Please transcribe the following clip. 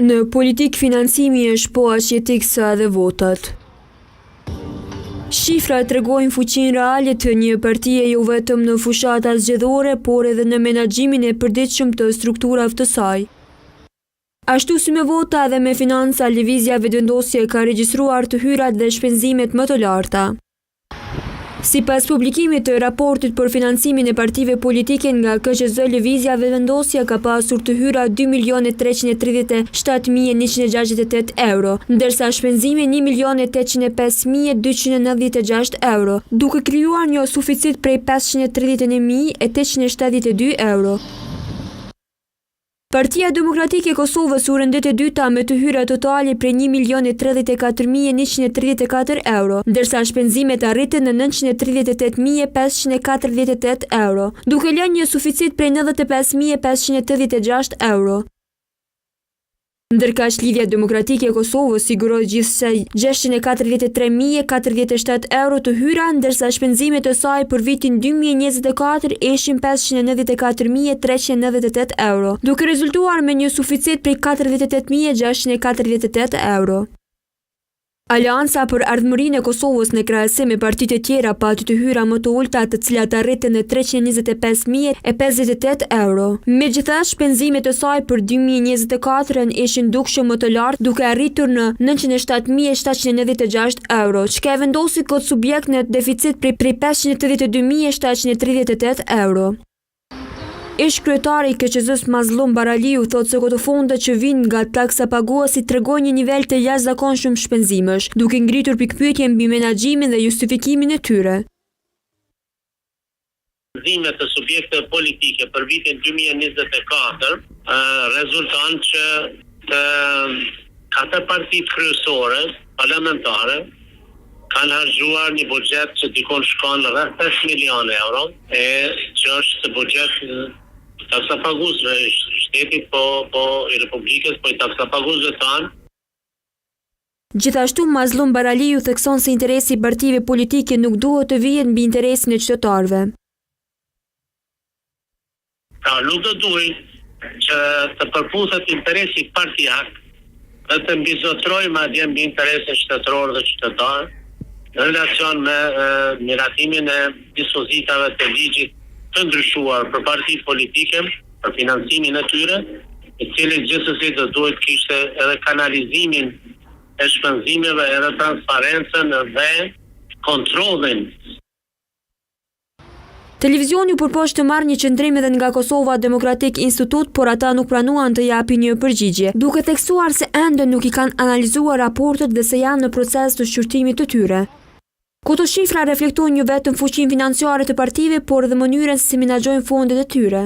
Në politik financimi është po aq jetik sa edhe votat. Shifrat tregojnë fuqinë reale të një partie jo vetëm në fushata zgjedhore, por edhe në menaxhimin e përditshëm të strukturave të saj. Ashtu si me vota dhe me financa, lëvizja vetëvendosje ka regjistruar të hyrat dhe shpenzimet më të larta. Sipas publikimit të raportit për financimin e partive politike nga KQZ, lëvizja vetëvendosje ka pasur të hyra 2.337.168 euro, ndërsa shpenzimi 1.805.296 euro, duke krijuar një suficit prej 531.872 euro. Partia Demokratike e Kosovës u rendet e dyta me të hyra totale prej 1.034.134 euro, ndërsa shpenzimet arritën në 938.548 euro, duke lënë një suficit prej 95.586 euro. Ndërkaq Lidhja Demokratike e Kosovës siguroi gjithsej 643.047 euro të hyra, ndërsa shpenzimet e saj për vitin 2024 ishin 594.398 euro, duke rezultuar me një suficit prej 48.648 euro. Alianca për Ardhmërinë e Kosovës në krahasim me partitë e tjera pati të hyra më të ulta, të cilat arritën në 325.058 euro. Megjithatë, shpenzimet e saj për 2024 ishin dukshëm më të lartë, duke arritur në 907.796 euro, çka e vendosi këtë subjekt në deficit prej 582.738 euro. Ish kryetari i KQZ-s Mazlum Baraliu thotë se këto fonde që vijnë nga taksa paguesi tregojnë një nivel të jashtëzakonshëm shpenzimesh, duke ngritur pikpyetje mbi menaxhimin dhe justifikimin e tyre. Shpenzimet të subjekteve politike për vitin 2024 rezulton që të katër partitë kryesore parlamentare kanë harxuar një buxhet që dikon shkon rreth 5 milionë euro, që është buxhet taksapagusve shtetit po i Republikës, po i taksapagusve tanë. Gjithashtu, Mazlum Baraliu thekson se interesi i partive politike nuk duhet të vihet mbi interesin e qytetarëve. Pra, nuk do duhet që të përputhet interesi partijak dhe të mbizotrojë madje mbi interesin shtetëror dhe qytetar në relacion me miratimin e dispozitave të ligjit të ndryshuar për partitë politike, për financimin e tyre, i cili gjithsesi do duhet kishte edhe kanalizimin e shpenzimeve, edhe transparencën dhe kontrollin. Televizioni u përpoq të marrë një qendrim edhe nga Kosova Demokratik Institut, por ata nuk pranuan të japin një përgjigje, duke theksuar se ende nuk i kanë analizuar raportet dhe se janë në proces të shqyrtimit të tyre. Këto shifra reflektojnë jo vetëm fuqinë financiare të partive, por edhe mënyrën se si menaxhojnë fondet e tyre.